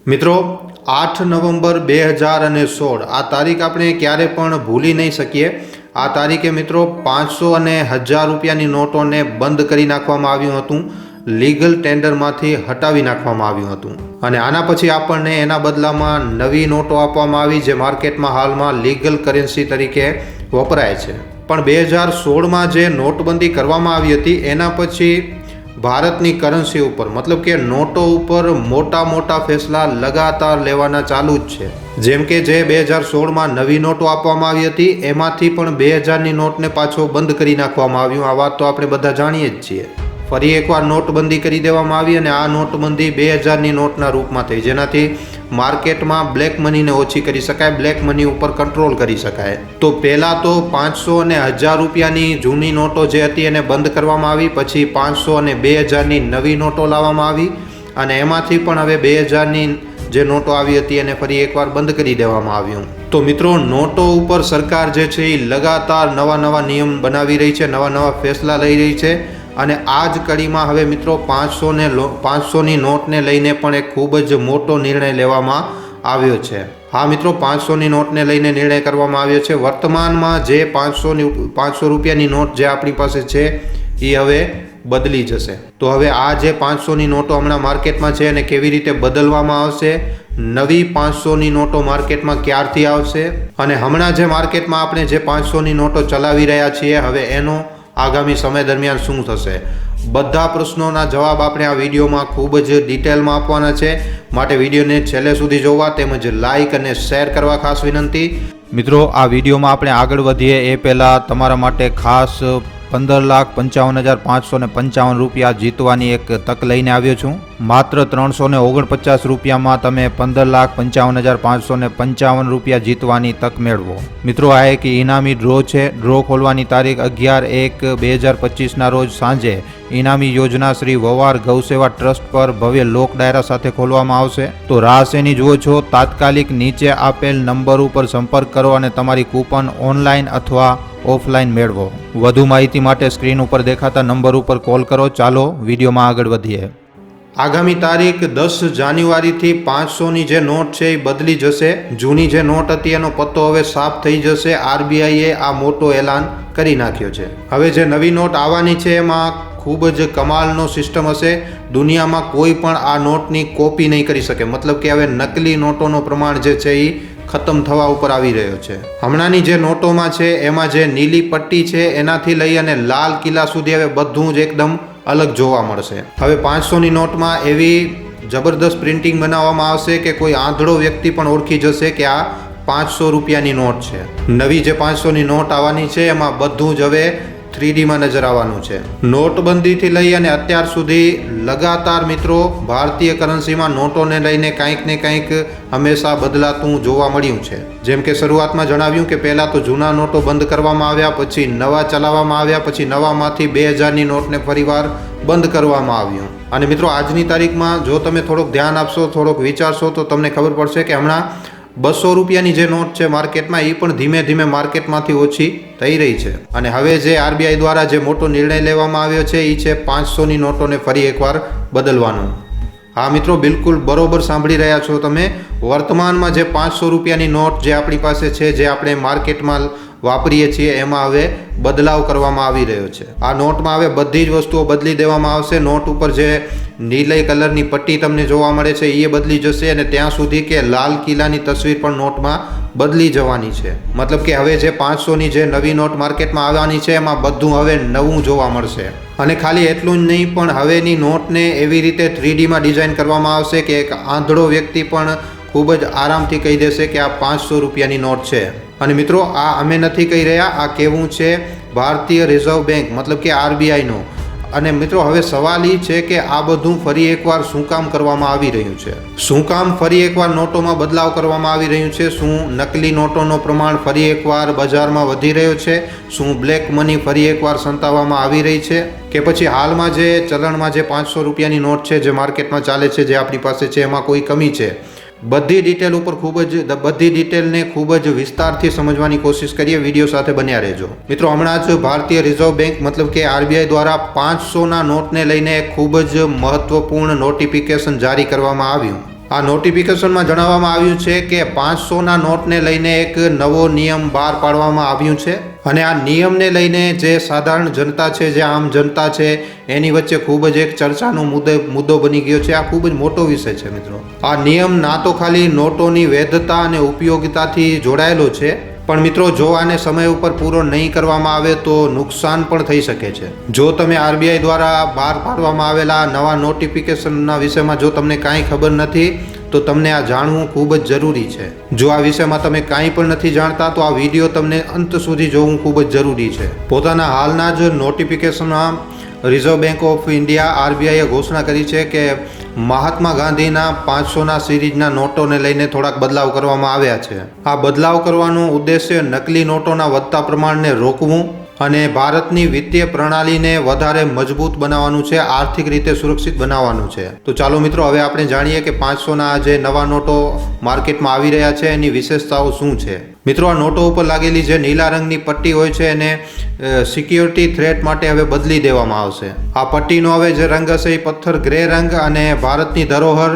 મિત્રો 8 નવેમ્બર 2016 આ તારીખ આપણે ક્યારે પણ ભૂલી નહીં શકીએ। આ તારીખે મિત્રો 500 અને 1000 રૂપિયાની નોટોને બંધ કરી નાખવામાં આવ્યું હતું, લીગલ ટેન્ડરમાંથી હટાવી નાખવામાં આવ્યું હતું અને આના પછી આપણને એના બદલામાં નવી નોટો આપવામાં આવી જે માર્કેટમાં હાલમાં લીગલ કરન્સી તરીકે વપરાય છે। પણ 2016માં જે નોટબંધી કરવામાં આવી હતી એના પછી ભારતની કરન્સી ઉપર મતલબ કે નોટો ઉપર મોટા મોટા ફેસલા લગાતાર લેવાના ચાલુ જ છે। જેમ કે જે 2016માં નવી નોટો આપવામાં આવી હતી એમાંથી પણ 2000ની નોટને પાછો બંધ કરી નાખવામાં આવ્યું। આ વાત તો આપણે બધા જાણીએ જ છીએ। ફરી એકવાર નોટબંધી કરી દેવામાં આવી અને આ નોટબંધી 2000ની નોટના રૂપમાં થઈ, જેનાથી માર્કેટમાં બ્લેક મનીને ઓછી કરી શકાય, બ્લેક મની ઉપર કંટ્રોલ કરી શકાય। તો પહેલાં તો 500 અને 1000 રૂપિયાની જૂની નોટો જે હતી એને બંધ કરવામાં આવી, પછી 500 અને 2000ની નવી નોટો લાવવામાં આવી અને એમાંથી પણ હવે 2000ની જે નોટો આવી હતી એને ફરી એકવાર બંધ કરી દેવામાં આવ્યું। તો મિત્રો નોટો ઉપર સરકાર જે છે એ લગાતાર નવા નવા નિયમ બનાવી રહી છે, નવા નવા ફેસલા લઈ રહી છે અને આ જ કડીમાં હવે મિત્રો 500ની નોટને લઈને પણ એક ખૂબ જ મોટો નિર્ણય લેવામાં આવ્યો છે। હા મિત્રો, 500ની નોટને લઈને નિર્ણય કરવામાં આવ્યો છે। વર્તમાનમાં જે 500 રૂપિયાની નોટ જે આપણી પાસે છે એ હવે બદલી જશે। તો હવે આ જે 500ની નોટો હમણાં માર્કેટમાં છે એને કેવી રીતે બદલવામાં આવશે, નવી 500ની નોટો માર્કેટમાં ક્યારથી આવશે અને હમણાં જે માર્કેટમાં આપણે જે 500ની નોટો ચલાવી રહ્યા છીએ હવે એનો આગામી સમય દરમિયાન શું થશે, બધા પ્રશ્નોના જવાબ આપણે આ વિડીયોમાં ખૂબ જ ડિટેલમાં આપવાના છે। માટે વિડીયોને છેલ્લે સુધી જોવા તેમજ લાઇક અને શેર કરવા ખાસ વિનંતી। મિત્રો આ વિડીયોમાં આપણે આગળ વધીએ એ પહેલાં તમારા માટે ખાસ 15,55,555 રૂપિયા જીતવાની એક તક લઈને આવ્યો છું। માત્ર 349 રૂપિયામાં તમે 15,55,555 રૂપિયા જીતવાની તક મેળવો। મિત્રો આ એક ઇનામી ડ્રો છે। ડ્રો ખોલવાની તારીખ 11/1/2025ના રોજ સાંજે ઇનામી યોજના શ્રી વવાર ગૌસેવા ટ્રસ્ટ પર ભવ્ય લોક ડાયરા સાથે ખોલવામાં આવશે। તો રાહ શેની જુઓ છો, તાત્કાલિક નીચે આપેલ નંબર ઉપર સંપર્ક કરો અને તમારી કૂપન ઓનલાઈન અથવા ઓફલાઈન મેળવો। વધુ માહિતી માટે સ્ક્રીન ઉપર દેખાતા નંબર ઉપર કોલ કરો। ચાલો વિડીયોમાં આગળ વધીએ। આગામી તારીખ 10 જાન્યુઆરીથી 500ની જે નોટ છે એ બદલી જશે। જૂની જે નોટ હતી એનો પત્તો હવે સાફ થઈ જશે। આરબીઆઈએ આ મોટો એલાન કરી નાખ્યો છે। હવે જે નવી નોટ આવવાની છે એમાં ખૂબ જ કમાલનો સિસ્ટમ હશે। દુનિયામાં કોઈ પણ આ નોટની કોપી નહીં કરી શકે, મતલબ કે હવે નકલી નોટોનો પ્રમાણ જે છે એ ખતમ થવા ઉપર આવી રહ્યો છે। હમણાંની જે નોટોમાં છે એમાં જે નીલી પટ્ટી છે એનાથી લઈ અને લાલ કિલ્લા સુધી હવે બધું જ એકદમ અલગ જોવા મળશે। હવે 500ની નોટમાં એવી જબરદસ્ત પ્રિન્ટિંગ બનાવવામાં આવશે કે કોઈ આંધળો વ્યક્તિ પણ ઓળખી જશે કે આ 500 રૂપિયાની નોટ છે। નવી જે 500ની નોટ આવવાની છે એમાં બધું જ હવે 3Dમાં નજર આવવાનું છે। નોટબંધીથી લઈ અને અત્યાર સુધી લગાતાર મિત્રો ભારતીય કરન્સીમાં નોટોને લઈને કંઈક ને કંઈક હંમેશા બદલાતું જોવા મળ્યું છે। જેમ કે શરૂઆતમાં જણાવ્યું કે પહેલાં તો જૂના નોટો બંધ કરવામાં આવ્યા, પછી નવા ચલાવવામાં આવ્યા, પછી નવામાંથી 2000ની નોટને ફરીવાર બંધ કરવામાં આવ્યું। અને મિત્રો આજની તારીખમાં જો તમે થોડુંક ધ્યાન આપશો, થોડોક વિચારશો તો તમને ખબર પડશે કે હમણાં 200 રૂપિયાની જે નોટ છે માર્કેટમાં એ પણ ધીમે ધીમે માર્કેટમાંથી ઓછી થઈ રહી છે। અને હવે જે આરબીઆઈ દ્વારા જે મોટો નિર્ણય લેવામાં આવ્યો છે એ છે 500ની નોટોને ફરી એકવાર બદલવાનો। હા મિત્રો, બિલકુલ બરોબર સાંભળી રહ્યા છો તમે। વર્તમાનમાં જે 500 રૂપિયાની નોટ જે આપણી પાસે છે, જે આપણે માર્કેટમાં વાપરીએ છીએ, એમાં હવે બદલાવ કરવામાં આવી રહ્યો છે। આ નોટમાં હવે બધી જ વસ્તુઓ બદલી દેવામાં આવશે। નોટ ઉપર જે નીલી કલરની પટ્ટી તમને જોવા મળે છે એ બદલી જશે અને ત્યાં સુધી કે લાલ કિલ્લાની તસવીર પણ નોટમાં બદલી જવાની છે। મતલબ કે હવે જે 500ની જે નવી નોટ માર્કેટમાં આવવાની છે એમાં બધું હવે નવું જોવા મળશે। અને ખાલી એટલું જ નહીં પણ હવેની નોટને એવી રીતે 3Dમાં ડિઝાઇન કરવામાં આવશે કે એક આંધળો વ્યક્તિ પણ ખૂબ જ આરામથી કહી દેશે કે આ 500 રૂપિયાની નોટ છે। અને મિત્રો આ અમે નથી કહી રહ્યા, આ કહેવું છે ભારતીય રિઝર્વ બેંક મતલબ કે આરબીઆઈનો। અને મિત્રો હવે સવાલ એ છે કે આ બધું ફરી એકવાર શું કામ કરવામાં આવી રહ્યું છે, શું કામ ફરી એકવાર નોટોમાં બદલાવ કરવામાં આવી રહ્યું છે, શું નકલી નોટોનો પ્રમાણ ફરી એકવાર બજારમાં વધી રહ્યો છે, શું બ્લેક મની ફરી એકવાર સંતાવવામાં આવી રહી છે કે પછી હાલમાં જે ચલણમાં જે 500 રૂપિયાની નોટ છે જે માર્કેટમાં ચાલે છે, જે આપણી પાસે છે, એમાં કોઈ કમી છે। બધી ડિટેલ ઉપર બધી ડિટેલને ખૂબ જ વિસ્તારથી સમજવાની કોશિશ કરીએ। વિડીયો સાથે બન્યા રહેજો। મિત્રો હમણાં જ ભારતીય રિઝર્વ બેંક મતલબ કે આરબીઆઈ દ્વારા 500ના નોટને લઈને ખૂબ જ મહત્વપૂર્ણ નોટિફિકેશન જારી કરવામાં આવ્યું। આ નોટિફિકેશનમાં જણાવવામાં આવ્યું છે કે 500ના નોટને લઈને એક નવો નિયમ બહાર પાડવામાં આવ્યું છે અને આ નિયમને લઈને જે સાધારણ જનતા છે, જે આમ જનતા છે, એની વચ્ચે ખૂબ જ એક ચર્ચાનો મુદ્દો બની ગયો છે. આ ખૂબ જ મોટો વિષય છે મિત્રો. આ નિયમ ના તો ખાલી નોટોની વૈધતા અને ઉપયોગિતાથી જોડાયેલો છે, પણ મિત્રો જો આને સમય ઉપર પૂરો નહીં કરવામાં આવે તો નુકસાન પણ થઈ શકે છે. જો તમે આરબીઆઈ દ્વારા બહાર પાડવામાં આવેલા નવા નોટિફિકેશનના વિષયમાં જો તમને કાંઈ ખબર નથી તો તમને આ જાણવું ખૂબ જ જરૂરી છે. જો આ વિષયમાં તમે કાંઈ પણ નથી જાણતા તો આ વિડીયો તમને અંત સુધી જોવું ખૂબ જ જરૂરી છે. પોતાના હાલના જ નોટિફિકેશનમાં રિઝર્વ બેંક ઓફ ઇન્ડિયા આરબીઆઈએ ઘોષણા કરી છે કે મહાત્મા ગાંધીના 500ના સિરીઝના નોટોને લઈને થોડાક બદલાવ કરવામાં આવ્યા છે. આ બદલાવ કરવાનો ઉદ્દેશ્ય નકલી નોટોના વધતા પ્રમાણને રોકવું અને ભારતની વિત્તીય પ્રણાલીને વધારે મજબૂત બનાવવાનું છે, આર્થિક રીતે સુરક્ષિત બનાવવાનું છે. તો ચાલો મિત્રો હવે આપણે જાણીએ કે 500ના જે નવા નોટો માર્કેટમાં આવી રહ્યા છે એની વિશેષતાઓ શું છે. મિત્રો આ નોટો ઉપર લાગેલી જે નીલા રંગની પટ્ટી હોય છે એને સિક્યોરિટી થ્રેટ માટે હવે બદલી દેવામાં આવશે. આ પટ્ટીનો હવે જે રંગ હશે એ પથ્થર ગ્રે રંગ અને ભારતની ધરોહર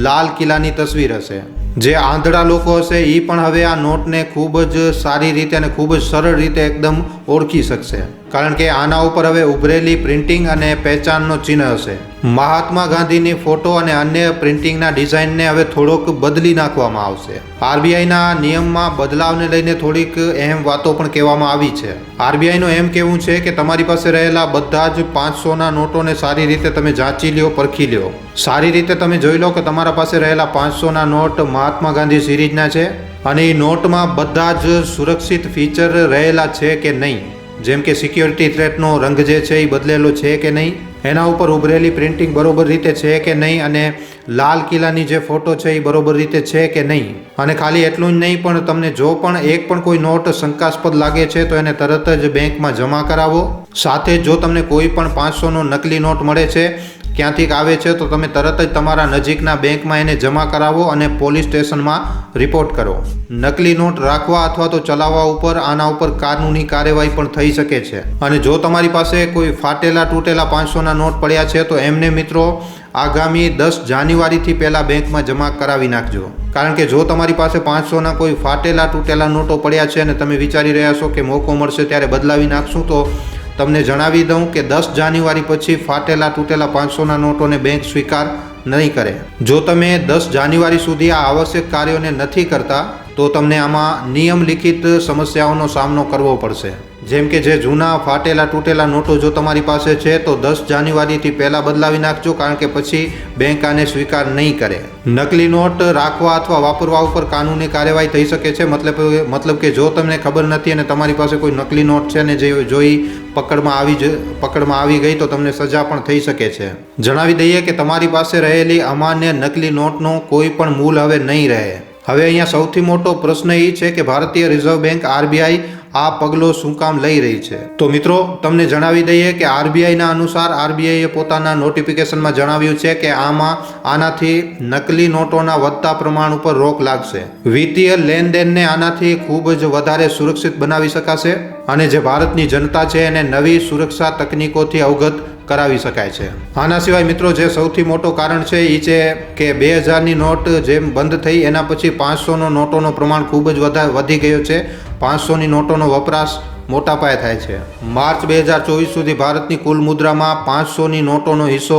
લાલ કિલ્લાની તસવીર હશે. જે આંધળા લોકો હશે એ પણ હવે આ નોટને ખૂબ જ સારી રીતે અને ખૂબ જ સરળ રીતે એકદમ ઓળખી શકશે, કારણ કે આના ઉપર હવે ઉભરેલી પ્રિન્ટિંગ અને પહેચાનનો ચિહ્ન હશે. મહાત્મા ગાંધીની ફોટો અને અન્ય પ્રિન્ટિંગના ડિઝાઇનને હવે થોડોક બદલી નાખવામાં આવશે. આરબીઆઈના નિયમમાં બદલાવને લઈને થોડીક અહેમ વાતો પણ કહેવામાં આવી છે. આરબીઆઈનું એમ કહેવું છે કે તમારી પાસે રહેલા બધા જ 500ના નોટોને સારી રીતે તમે જાંચી લ્યો, પરખી લ્યો. સારી રીતે તમે જોઈ લો કે તમારા પાસે રહેલા 500ના નોટ મહાત્મા ગાંધી સિરીઝના છે અને એ નોટમાં બધા જ સુરક્ષિત ફીચર રહેલા છે કે નહીં, જેમ કે સિક્યોરિટી થ્રેટનો રંગ જે છે એ બદલેલો છે કે નહીં, એના ઉપર ઉભરેલી પ્રિન્ટિંગ બરોબર રીતે છે કે નહીં, અને લાલ કિલ્લાની જે ફોટો છે એ બરોબર રીતે છે કે નહીં. અને ખાલી એટલું જ નહીં, પણ તમને જો પણ એક પણ કોઈ નોટ શંકાસ્પદ લાગે છે તો એને તરત જ બેંકમાં જમા કરાવો. સાથે જો તમને કોઈ પણ 500નો નકલી નોટ મળે છે, ક્યાંથી આવે છે, તો તમે તરત જ તમારા નજીકના બેંકમાં એને જમા કરાવો અને પોલીસ સ્ટેશનમાં રિપોર્ટ કરો. નકલી નોટ રાખવા અથવા તો ચલાવવા ઉપર આના ઉપર કાનૂની કાર્યવાહી પણ થઈ શકે છે. અને જો તમારી પાસે કોઈ ફાટેલા તૂટેલા 500ના નોટ પડ્યા છે તો એમને મિત્રો આગામી 10 જાન્યુઆરીથી પહેલાં બેંકમાં જમા કરાવી નાખજો. કારણ કે જો તમારી પાસે 500ના કોઈ ફાટેલા તૂટેલા નોટો પડ્યા છે અને તમે વિચારી રહ્યા છો કે મોકો મળશે ત્યારે બદલાવી નાખશું, તો તમને જણાવી દઉં કે 10 જાન્યુઆરી પછી ફાટેલા તૂટેલા 500ના નોટોને બેંક સ્વીકાર નહીં કરે. જો તમે 10 જાન્યુઆરી સુધી આ આવશ્યક કાર્યોને નથી કરતા તો તમને આમાં નિયમ લિખિત સમસ્યાઓનો સામનો કરવો પડશે. જેમ કે જે જૂના ફાટેલા તૂટેલા નોટો જો તમારી પાસે છે તો 10 જાન્યુઆરીથી પહેલાં બદલાવી નાખજો, કારણ કે પછી બેંક આને સ્વીકાર નહીં કરે. નકલી નોટ રાખવા અથવા વાપરવા ઉપર કાનૂની કાર્યવાહી થઈ શકે છે. મતલબ કે જો તમને ખબર નથી અને તમારી પાસે કોઈ નકલી નોટ છે ને જે જોઈ પકડમાં આવી ગઈ તો તમને સજા પણ થઈ શકે છે. જણાવી દઈએ કે તમારી પાસે રહેલી અમાન્ય નકલી નોટનો કોઈ પણ મૂલ હવે નહીં રહે. હવે અહીંયા સૌથી મોટો પ્રશ્ન એ છે કે ભારતીય રિઝર્વ બેંક આરબીઆઈ આ પગલો શું કામ લઈ રહી છે. તો મિત્રો તમને જણાવી દઈએ કે આરબીઆઈના અનુસાર આરબીઆઈએ પોતાના નોટિફિકેશનમાં જણાવ્યું છે કે આનાથી નકલી નોટોના વધતા પ્રમાણ ઉપર રોક લાગશે. વિત્તીય લેનદેનને આનાથી ખૂબ જ વધારે સુરક્ષિત બનાવી શકાશે અને જે ભારતની જનતા છે એને નવી સુરક્ષા તકનીકોથી અવગત કરાવી શકાય છે. આના સિવાય મિત્રો જે સૌથી મોટો કારણ છે એ છે કે 2000ની નોટ જેમ બંધ થઈ એના પછી 500નો નોટોનો પ્રમાણ ખૂબ જ વધી ગયો છે. 500ની નોટોનો વપરાશ મોટા પાયે થાય છે. માર્ચ 2024 સુધી ભારતની કુલ મુદ્રામાં 500ની નોટોનો હિસ્સો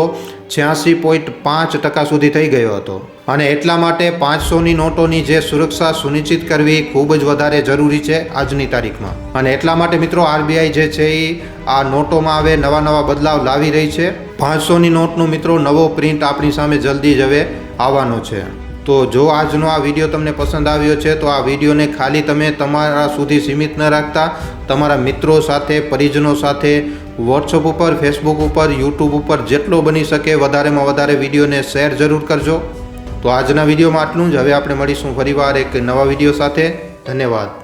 86.5% સુધી થઈ ગયો હતો અને એટલા માટે 500ની નોટોની જે સુરક્ષા સુનિશ્ચિત કરવી ખૂબ જ વધારે જરૂરી છે આજની તારીખમાં. અને એટલા માટે મિત્રો આરબીઆઈ જે છે એ આ નોટોમાં હવે નવા બદલાવ લાવી રહી છે. 500ની નોટનો મિત્રો નવો પ્રિન્ટ આપણી સામે જલ્દી જ હવે આવવાનો છે. તો જો આજનો આ વિડીયો તમને પસંદ આવ્યો છે તો આ વિડીયોને ખાલી તમે તમારા સુધી સીમિત ન રાખતા તમારા મિત્રો સાથે, પરિજનો સાથે વોટ્સઅપ ઉપર, ફેસબુક ઉપર, યુટ્યુબ ઉપર જેટલો બની શકે વધારેમાં વધારે વિડીયોને શેર જરૂર કરજો. તો આજના વિડીયોમાં આટલું જ. હવે આપણે મળીશું ફરીવાર એક નવા વિડીયો સાથે. ધન્યવાદ.